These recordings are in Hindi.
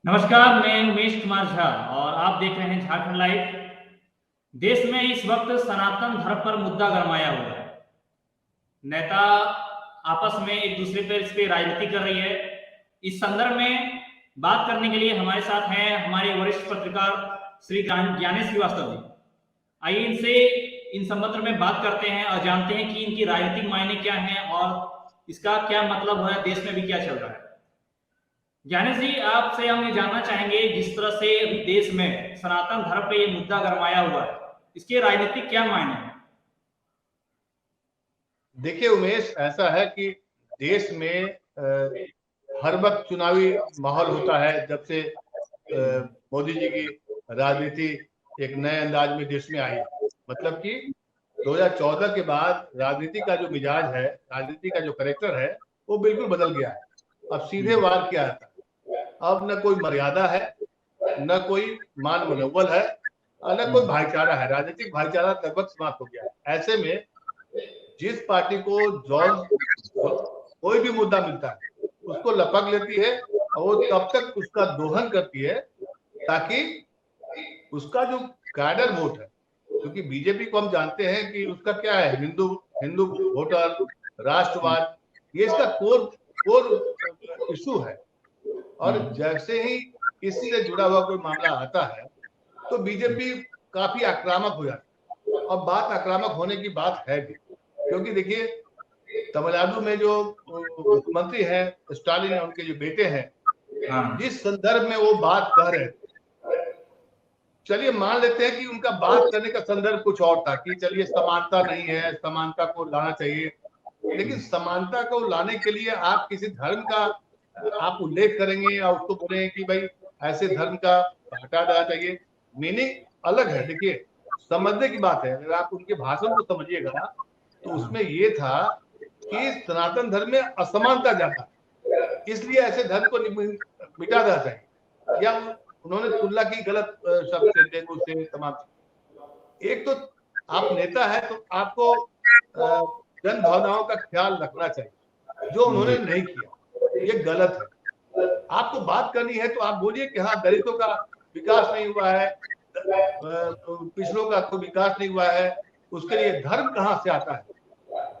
नमस्कार, मैं उमेश कुमार झा और आप देख रहे हैं झारखंड लाइव। देश में इस वक्त सनातन धर्म पर मुद्दा गरमाया हुआ है। नेता आपस में एक दूसरे पर इस पे राजनीति कर रही है। इस संदर्भ में बात करने के लिए हमारे साथ हैं हमारे वरिष्ठ पत्रकार श्री ज्ञानेश श्रीवास्तव जी। आइए इनसे इन संबंध में बात करते हैं और जानते हैं कि इनकी राजनीतिक मायने क्या हैं और इसका क्या मतलब हो रहा है, देश में भी क्या चल रहा है। ज्ञानेश जी, आपसे हम ये जानना चाहेंगे, जिस तरह से अभी देश में सनातन धर्म पे ये मुद्दा गरमाया हुआ है, इसके राजनीतिक क्या मायने हैं? देखिए उमेश, ऐसा है कि देश में हर वक्त चुनावी माहौल होता है। जब से मोदी जी की राजनीति एक नए अंदाज में देश में आई, मतलब कि 2014 के बाद राजनीति का जो मिजाज है, राजनीति का जो कैरेक्टर है, वो बिल्कुल बदल गया है। अब सीधे वार किया जाता है। अब न कोई मर्यादा है, न कोई मान मनोबल है, और न कोई भाईचारा है। राजनीतिक भाईचारा लगभग समाप्त हो गया है। ऐसे में जिस पार्टी को कोई भी मुद्दा मिलता है उसको लपक लेती है और वो तब तक उसका दोहन करती है ताकि उसका जो कैडर वोट है, क्योंकि बीजेपी को हम जानते हैं कि उसका क्या है, हिंदू हिंदू वोटर, राष्ट्रवाद, ये इसका कोर इशू है। और जैसे ही इससे जुड़ा हुआ कोई मामला आता है तो बीजेपी काफी आक्रामक हो जाती है। और बात आक्रामक होने की बात है भी, क्योंकि देखिए तमिलनाडु में जो मुख्यमंत्री हैं स्टालिन है, उनके जो बेटे हैं, जिस संदर्भ में वो बात कह रहे थे, चलिए मान लेते हैं कि उनका बात करने का संदर्भ कुछ और था कि चलिए समानता नहीं है, समानता को लाना चाहिए। लेकिन समानता को लाने के लिए आप किसी धर्म का आप उल्लेख करेंगे और उसको बोलेंगे कि भाई ऐसे धर्म का हटा देना चाहिए, मीनिंग अलग है। देखिए समझने की बात है, अगर आप उनके भाषण को समझिएगा तो उसमें ये था कि सनातन धर्म में असमानता ज्यादा है, इसलिए ऐसे धर्म को मिटा देना चाहिए। या उन्होंने तुलना की गलत शब्द से, तेलुगु से, तमाम। एक तो आप नेता है तो आपको जन भावनाओं का ख्याल रखना चाहिए, जो उन्होंने नहीं किया, ये गलत है। आपको बात करनी है तो आप बोलिए कि हाँ दलितों का विकास नहीं हुआ है, पिछड़ों का कोई विकास नहीं हुआ है। उसके लिए धर्म कहाँ से आता है?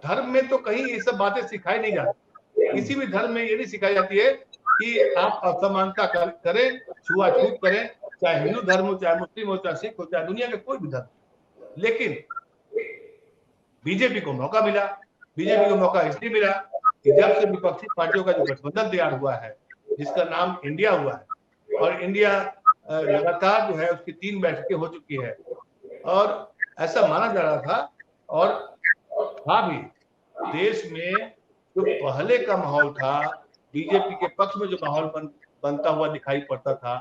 धर्म में तो कहीं ये सब बातें सिखाई नहीं जाती। किसी भी धर्म में ये नहीं सिखाई जाती है कि आप असमानता करें, छुआछूत करें, चाहे हिंदू धर्म हो, चाहे मुस्लिम हो, चाहे सिख हो, चाहे दुनिया के कोई भी धर्म। लेकिन बीजेपी को मौका मिला। बीजेपी को मौका इसलिए मिला कि जब से विपक्षी पार्टियों का जो गठबंधन तैयार हुआ है, जिसका नाम इंडिया हुआ है, और इंडिया लगातार जो है उसकी 3 बैठकें हो चुकी है, और ऐसा माना जा रहा था और था भी, देश में जो पहले का माहौल था, बीजेपी के पक्ष में जो माहौल बनता हुआ दिखाई पड़ता था,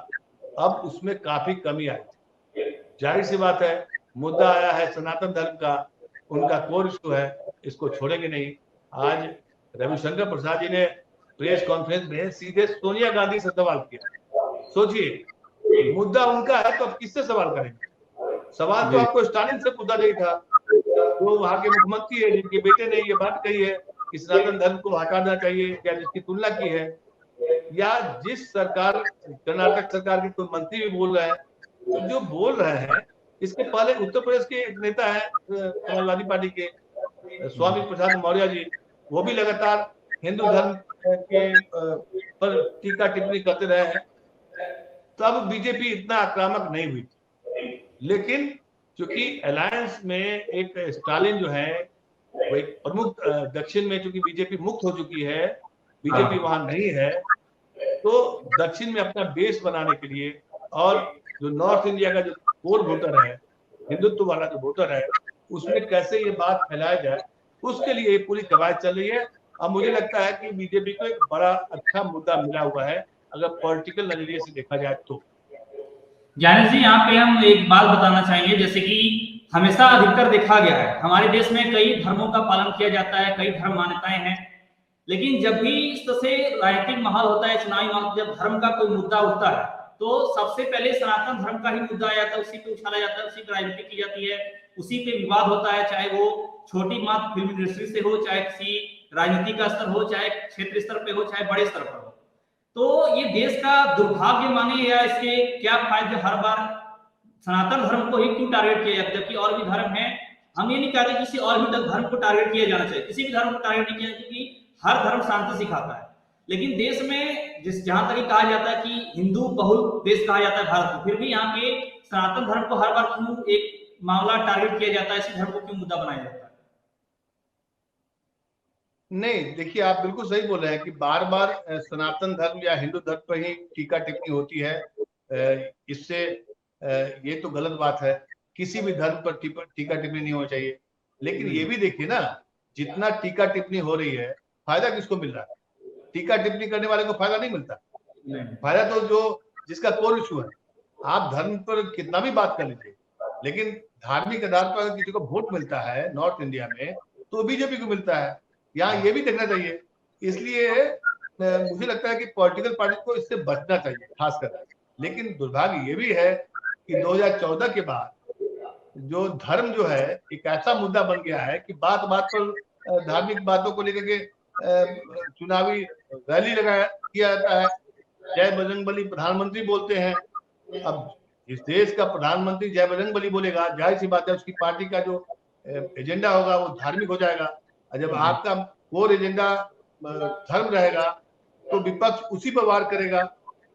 अब उसमें काफी कमी आई। जाहिर सी बात है, मुद्दा आया है सनातन धर्म का, उनका कोर इशू है, इसको छोड़ेंगे नहीं। आज रविशंकर प्रसाद जी ने प्रेस कॉन्फ्रेंस में सीधे सोनिया गांधी से सवाल किया। सोचिए, मुद्दा उनका है तो अब किससे सवाल करेंगे? सवाल तो आपको स्टालिन से मुद्दा नहीं था, वो वहां के मुख्यमंत्री है जिनके बेटे ने ये बात कही है कि सनातन धर्म को हटाना चाहिए, या जिसकी तुलना की है, या जिस सरकार, कर्नाटक सरकार के कोई मंत्री भी बोल रहे हैं। तो जो बोल रहे हैं, इसके पहले उत्तर प्रदेश के एक नेता है समाजवादी पार्टी के, स्वामी प्रसाद मौर्य जी, वो भी लगातार हिंदू धर्म के पर टीका टिप्पणी करते रहे हैं। तब बीजेपी इतना आक्रामक नहीं हुई। लेकिन क्योंकि अलायंस में एक स्टालिन जो है वो एक प्रमुख, दक्षिण में चूंकि बीजेपी मुक्त हो चुकी है, बीजेपी वहां नहीं है, तो दक्षिण में अपना बेस बनाने के लिए, और जो नॉर्थ इंडिया का जो कोर वोटर है, हिंदुत्व वाला जो वोटर है, उसमें कैसे ये बात फैलाया जाए, उसके लिए ये पूरी कवायद चल रही है। अब मुझे लगता है कि बीजेपी को एक बड़ा अच्छा मुद्दा मिला हुआ है, अगर पॉलिटिकल नजरिए से देखा जाए तो। ज्ञानेश जी, यहाँ पे हम एक बात बताना चाहेंगे, जैसे कि हमेशा अधिकतर देखा गया है हमारे देश में कई धर्मों का पालन किया जाता है, कई धर्म मान्यताएं हैं, लेकिन जब भी इस तरह से राजनीतिक माहौल होता है, चुनावी माहौल, जब धर्म का कोई मुद्दा उठता है तो सबसे पहले सनातन धर्म का ही मुद्दा आ जाता है, उसी पे उछाला जाता है, उसी पे राजनीति की जाती है, उसी पे विवाद होता है, चाहे वो छोटी मात्र फिल्म इंडस्ट्री से हो, चाहे किसी राजनीति का स्तर हो, चाहे क्षेत्र स्तर पे हो, चाहे बड़े स्तर पर हो। तो ये देश का दुर्भाग्य माने या इसके क्या फायदे, हर बार सनातन धर्म को ही क्यों टारगेट किया जाता है, जबकि और भी धर्म है। हम ये नहीं कहते किसी और भी धर्म को टारगेट किया जाना चाहिए, किसी भी धर्म को टारगेट नहीं किया, क्योंकि हर धर्म शांति सिखाता है। लेकिन देश में जहां तक कहा जाता है कि हिंदू बहुल देश कहा जाता है भारत को, फिर भी यहाँ पे सनातन धर्म को हर बार क्यों एक मामला टारगेट किया जाता है, इसी धर्म को क्यों मुद्दा बनाया जाता है? नहीं, देखिए आप बिल्कुल सही बोल रहे हैं कि बार बार सनातन धर्म या हिंदू धर्म पर ही टीका टिप्पणी होती है। इससे ये तो गलत बात है, किसी भी धर्म पर टीका टिप्पणी नहीं होनी चाहिए। लेकिन ये भी देखिए ना, जितना टीका टिप्पणी हो रही है, फायदा किसको मिल रहा है? टीका टिप्पणी करने वाले को फायदा नहीं मिलता। फायदा तो जो जिसका कोर इशू है। आप धर्म पर कितना भी बात कर लीजिए, लेकिन धार्मिक आधार पर अगर किसी को वोट मिलता है नॉर्थ इंडिया में, तो बीजेपी को मिलता है। यहाँ ये भी देखना चाहिए। इसलिए मुझे लगता है कि पॉलिटिकल पार्टी को इससे बचना चाहिए खासकर। लेकिन दुर्भाग्य ये भी है कि 2014 के बाद जो धर्म जो है एक ऐसा मुद्दा बन गया है कि बात बात पर धार्मिक बातों को लेकर के चुनावी रैली किया जाता है। जय बजरंगबली प्रधानमंत्री बोलते हैं। अब इस देश का प्रधानमंत्री जय बजरंगबली बोलेगा, जाहिर सी बात है उसकी पार्टी का जो एजेंडा होगा वो धार्मिक हो जाएगा। और जब आपका कोर एजेंडा धर्म रहेगा तो विपक्ष उसी पर वार करेगा,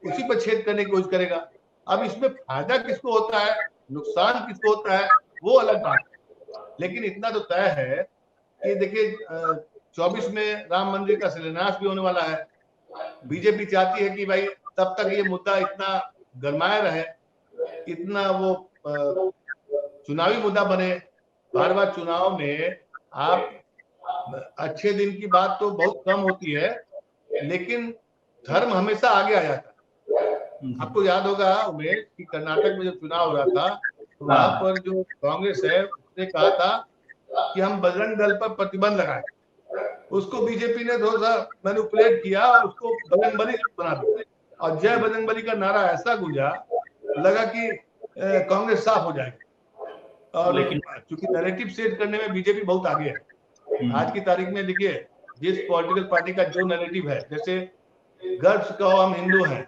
उसी पर छेद करने की कोशिश करेगा। अब इसमें फायदा किसको होता है, नुकसान किसको होता है, वो अलग बात है। लेकिन इतना तो तय है कि देखिए 24 में राम मंदिर का शिलान्यास भी होने वाला है। बीजेपी चाहती है कि भाई तब तक ये मुद्दा इतना गरमाया रहे, इतना वो चुनावी मुद्दा बने। बार बार चुनाव में आप अच्छे दिन की बात तो बहुत कम होती है, लेकिन धर्म हमेशा आगे आ जाता है। आपको याद होगा उमेश कि कर्नाटक में जब चुनाव हो रहा था तो वहां पर जो कांग्रेस है उसने कहा था कि हम बजरंग दल पर प्रतिबंध लगाए। उसको बीजेपी ने थोड़ा सा मैनिपुलेट किया और उसको बजरंगबली बना दिया। और जय बजरंगबली का नारा ऐसा गूंजा, लगा कि कांग्रेस साफ हो जाएगी। और लेकिन चूंकि नैरेटिव सेट करने में बीजेपी बहुत आगे है। आज की तारीख में देखिए जिस पॉलिटिकल पार्टी का जो नैरेटिव है, जैसे गर्व से कहो हम हिंदू हैं,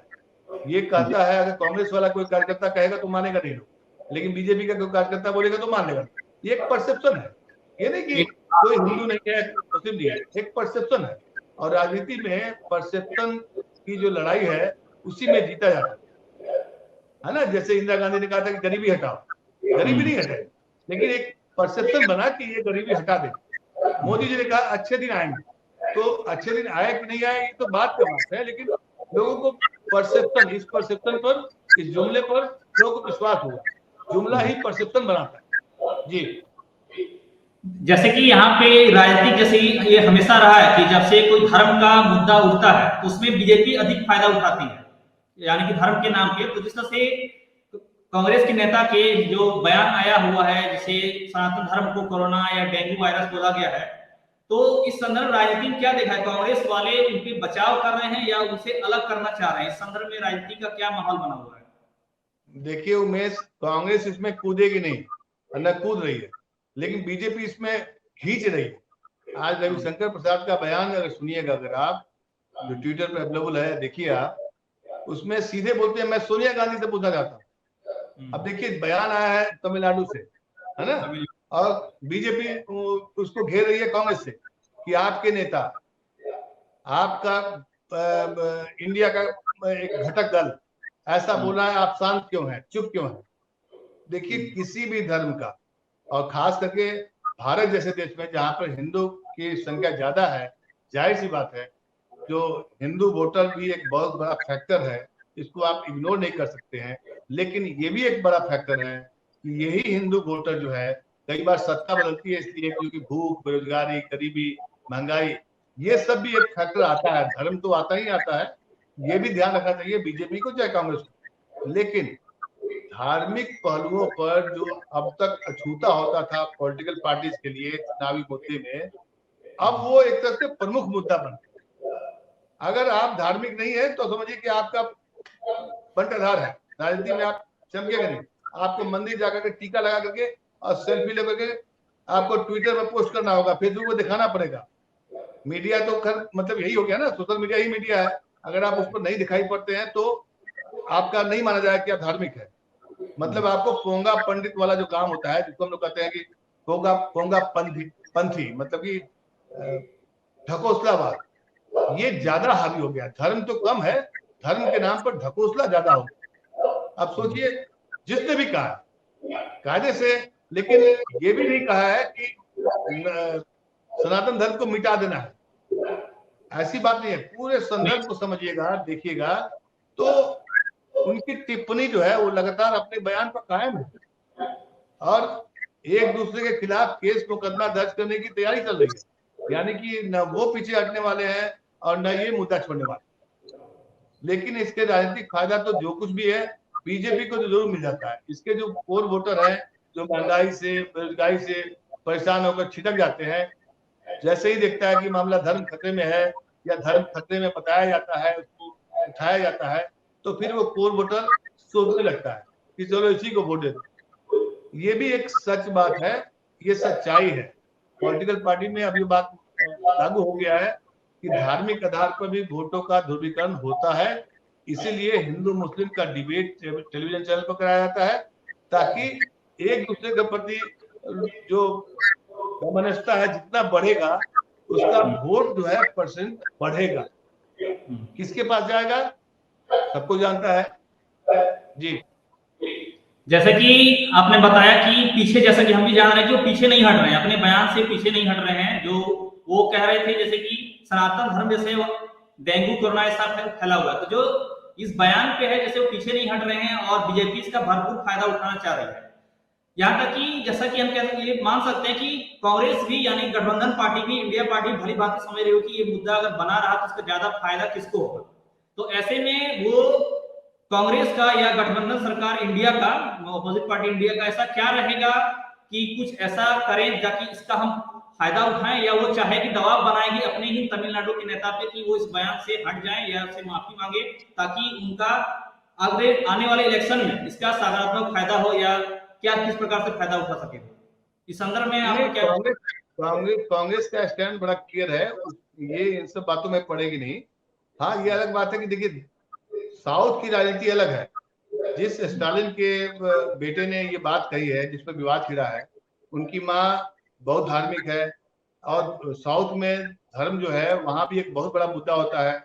ये कहता है। अगर कांग्रेस वाला कोई कार्यकर्ता कहेगा तो मानेगा नहीं लोग, लेकिन बीजेपी का कोई कार्यकर्ता बोलेगा तो मान लेगा। ये एक परसेप्शन है, ये नहीं कि कोई हिंदू नहीं है, मुस्लिम नहीं है, एक परसेप्शन है। और राजनीति में परसेप्शन की जो लड़ाई है उसी में जीता जाता है ना। जैसे इंदिरा गांधी ने कहा था कि गरीबी हटाओ, गरीबी नहीं हटाई, लेकिन एक परसेप्शन बना कि ये गरीबी हटा दे। मोदी जी ने कहा अच्छे दिन आएंगे, तो अच्छे दिन आए कि नहीं आए ये तो बात का बात है, लेकिन लोगों को परसेप्शन, इस परसेप्शन पर, इस जुमले पर लोगों को विश्वास होगा। जुमला ही परसेप्शन बनाता है। जी, जैसे कि यहाँ पे राजनीतिक, जैसे ये हमेशा रहा है कि जब से कोई धर्म का मुद्दा उठता है तो उसमें बीजेपी अधिक फायदा उठाती है, यानी कि धर्म के नाम पे। तो जिस तरह से कांग्रेस के नेता के जो बयान आया हुआ है, जैसे सनातन धर्म को कोरोना या डेंगू वायरस बोला गया है, तो इस संदर्भ राजनीति में क्या देखा है? कांग्रेस वाले उनके बचाव कर रहे हैं या उनसे अलग करना चाह रहे हैं? इस संदर्भ में राजनीति का क्या माहौल बना हुआ है? देखिए उमेश, कांग्रेस इसमें कूदेगी नहीं, न कूद रही है, लेकिन बीजेपी इसमें खींच रही है। आज रविशंकर प्रसाद का बयान अगर सुनिएगा, अगर आप जो ट्विटर पे अवेलेबल है देखिए आप, उसमें सीधे बोलते हैं मैं सोनिया गांधी से पूछना चाहता हूँ। अब देखिए बयान आया है तमिलनाडु से, है ना, और बीजेपी उसको घेर रही है कांग्रेस से कि आपके नेता, आपका इंडिया का एक घटक दल ऐसा बोल रहा है, आप शांत क्यों हैं, चुप क्यों हैं? देखिए किसी भी धर्म का, और खास करके भारत जैसे देश में जहां पर हिंदू की संख्या ज्यादा है, जाहिर सी बात है जो हिंदू वोटर भी एक बहुत बड़ा फैक्टर है, इसको आप इग्नोर नहीं कर सकते हैं। लेकिन ये भी एक बड़ा फैक्टर है कि यही हिंदू वोटर जो है, कई बार सत्ता बदलती है इसलिए क्योंकि भूख, बेरोजगारी, गरीबी, महंगाई, ये सब भी एक फैक्टर आता है। धर्म तो आता ही आता है, ये भी ध्यान रखना चाहिए बीजेपी को चाहे कांग्रेस को। लेकिन धार्मिक पहलुओं पर जो अब तक अछूता होता था पॉलिटिकल पार्टीज के लिए चुनावी मुद्दे में, अब वो एक तरह से प्रमुख मुद्दा बन गया। अगर आप धार्मिक नहीं है तो समझिए कि आपका बंटाधार है, राजनीति में आप चमकेगा नहीं। आपको मंदिर जाकर के टीका लगा करके और सेल्फी लेकर के आपको ट्विटर पर पोस्ट करना होगा, फेसबुक पर दिखाना पड़ेगा। मीडिया तो खैर मतलब यही हो गया ना, सोशल मीडिया ही मीडिया है। अगर आप उस पर नहीं दिखाई पड़ते हैं तो आपका नहीं माना जाएगा कि आप धार्मिक है। मतलब आपको पोंगा पंडित वाला जो काम होता है, जिसको हम लोग कहते हैं कि पोंगा पोंगा पंथी मतलब कि ढकोसलावाद, ये ज्यादा हावी हो गया। धर्म तो कम है, धर्म के नाम पर ढकोसला ज्यादा हो गया। अब सोचिए, जिसने भी कहा कायदे से, लेकिन ये भी नहीं कहा है कि सनातन धर्म को मिटा देना है, ऐसी बात नहीं है। पूरे संदर्भ को समझिएगा, देखिएगा, तो उनकी टिप्पणी जो है वो लगातार अपने बयान पर कायम है और एक दूसरे के खिलाफ केस मुकदमा दर्ज करने की तैयारी चल रही है। यानी कि न वो पीछे हटने वाले हैं और न ये मुद्दा छोड़ने वाले। लेकिन इसके राजनीतिक फायदा तो जो कुछ भी है बीजेपी को तो जरूर मिल जाता है। इसके जो कोर वोटर हैं, जो महंगाई से, बेरोजगारी से परेशान होकर छिटक जाते हैं, जैसे ही देखता है कि मामला धर्म खतरे में है या धर्म खतरे में बताया जाता है, उसको उठाया जाता है, तो फिर वो कोर वोटर सोचने लगता है कि चलो इसी को वोट दे दो। ये भी एक सच बात है, ये सच्चाई है। पॉलिटिकल पार्टी में अब ये बात लागू हो गया है कि धार्मिक आधार पर भी वोटों का ध्रुवीकरण होता है। इसीलिए हिंदू मुस्लिम का डिबेट टेलीविजन चैनल पर कराया जाता है, ताकि एक दूसरे के प्रति जो वैमनस्यता है जितना बढ़ेगा, उसका वोट जो है परसेंट बढ़ेगा। किसके पास जाएगा सबको जानता है जी। जैसे कि आपने बताया कि पीछे, जैसा कि हम भी जान रहे हैं कि वो पीछे नहीं हट रहे हैं, अपने बयान से पीछे नहीं हट रहे हैं। जो वो कह रहे थे जैसे कि सनातन धर्म जैसे डेंगू कोरोना ऐसा फैला हुआ है, तो जो इस बयान पे है जैसे वो पीछे नहीं हट रहे हैं और बीजेपी इसका भरपूर फायदा उठाना चाह रही है। यहाँ तक कि जैसा कि हम ये मान सकते हैं कि कांग्रेस भी यानी गठबंधन पार्टी भी, इंडिया पार्टी भली बात समझ रही हो कि ये मुद्दा अगर बना रहा तो उसका ज्यादा फायदा किसको होगा। तो ऐसे में वो कांग्रेस का या गठबंधन सरकार इंडिया का, अपोजिट पार्टी इंडिया का ऐसा क्या रहेगा कि कुछ ऐसा करें ताकि इसका हम फायदा उठाएं, या वो चाहे कि दबाव बनाएगी अपने ही तमिलनाडु के नेता पे कि वो इस बयान से हट जाएं या उससे माफी मांगे, ताकि उनका अगले आने वाले इलेक्शन में इसका सकारात्मक फायदा हो, या क्या किस प्रकार से फायदा उठा सके। इस संदर्भ में आपको क्या? कांग्रेस का स्टैंड बड़ा क्लियर है, ये इन सब बातों में पड़ेगी नहीं। हाँ, ये अलग बात है कि देखिए साउथ की राजनीति अलग है। जिस स्टालिन के बेटे ने ये बात कही है, जिस पर विवाद छिड़ा है, उनकी माँ बहुत धार्मिक है और साउथ में धर्म जो है वहां भी एक बहुत बड़ा मुद्दा होता है।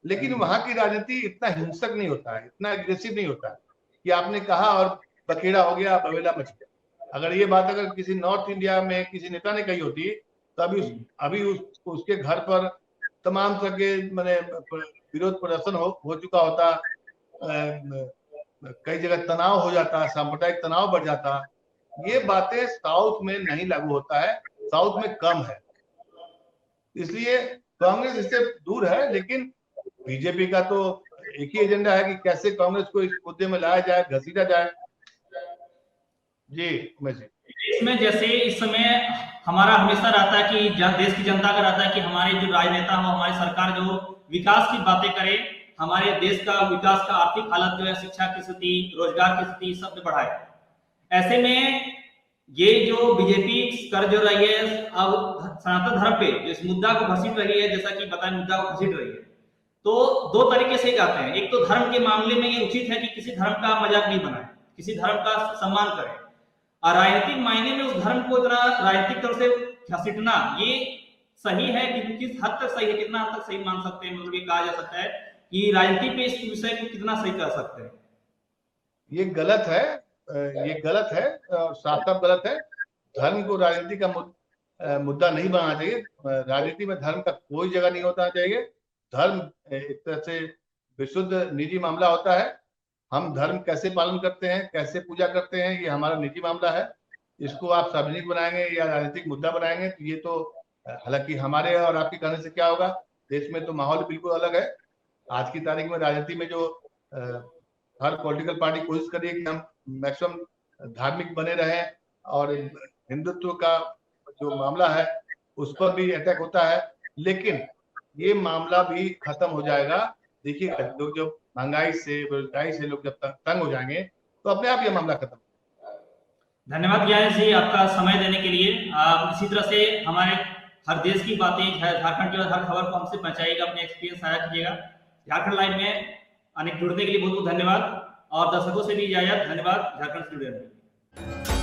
लेकिन वहां की राजनीति इतना हिंसक नहीं होता है, इतना एग्रेसिव नहीं होता है कि आपने कहा और बखेड़ा हो गया, बवेला मच गया। अगर ये बात अगर किसी नॉर्थ इंडिया में किसी नेता ने कही होती तो अभी उसके घर पर तमाम तरह के मैंने विरोध प्रदर्शन हो चुका होता, कई जगह तनाव हो जाता, सांप्रदायिक तनाव बढ़ जाता। ये बातें साउथ में नहीं लागू होता है, साउथ में कम है, इसलिए कांग्रेस इससे दूर है। लेकिन बीजेपी का तो एक ही एजेंडा है कि कैसे कांग्रेस को इस मुद्दे में लाया जाए, घसीटा जाए। जी इसमें जैसे इस समय हमारा हमेशा रहता है कि देश की जनता का रहता है कि हमारे जो राजनेता हो, हमारी सरकार जो विकास की बातें करे, हमारे देश का विकास का आर्थिक हालत जो है, शिक्षा की स्थिति, रोजगार की स्थिति सब बढ़ाए। ऐसे में ये जो बीजेपी कर जो रही है अब सनातन धर्म पे इस मुद्दा को घसीट रही है, जैसा कि बताया मुद्दा को घसीट रही है, तो दो तरीके से जाते हैं। एक तो धर्म के मामले में ये उचित है कि किसी धर्म का मजाक नहीं बनाए, किसी धर्म का सम्मान करें, और राजनीतिक मायने में उस धर्म को इतना राजनीतिक तौर से घसीटना ये सही है कि किस हद तक सही है, कितना हद तक सही मान सकते हैं, मतलब ये कहा जा सकता है कि राजनीति पे इस विषय को कितना सही कर सकते हैं। ये गलत है, ये गलत है, साफ साफ गलत है। धर्म को राजनीति का मुद्दा नहीं बनाना चाहिए। राजनीति में धर्म का कोई जगह नहीं होना चाहिए। धर्म एक तरह से विशुद्ध निजी मामला होता है। हम धर्म कैसे पालन करते हैं, कैसे पूजा करते हैं, ये हमारा निजी मामला है। इसको आप सार्वजनिक बनाएंगे या राजनीतिक मुद्दा बनाएंगे तो ये तो, हालांकि हमारे और आपके कहने से क्या होगा, देश में तो माहौल बिल्कुल अलग है। आज की तारीख में राजनीति में जो हर पॉलिटिकल पार्टी कोशिश कर रही है कि हम मैक्सिमम धार्मिक बने रहें और हिंदुत्व का जो मामला है उस पर भी अटैक होता है, लेकिन ये मामला भी खत्म हो जाएगा। देखिए, लोग जब महंगाई से, बेरोजगारी से लोग जब तंग हो जाएंगे तो अपने आप ये मामला खत्म। धन्यवाद ज्ञानेश जी आपका समय देने के लिए। आप इसी तरह से हमारे हर देश की बातें, झारखंड की हर खबर को हमसे पहुंचाइएगा, अपने एक्सपीरियंस साझा कीजिएगा। झारखंड लाइव में जुड़ने के लिए बहुत बहुत धन्यवाद और दर्शकों से भी इजाजत। धन्यवाद। झारखंड स्टूडियो।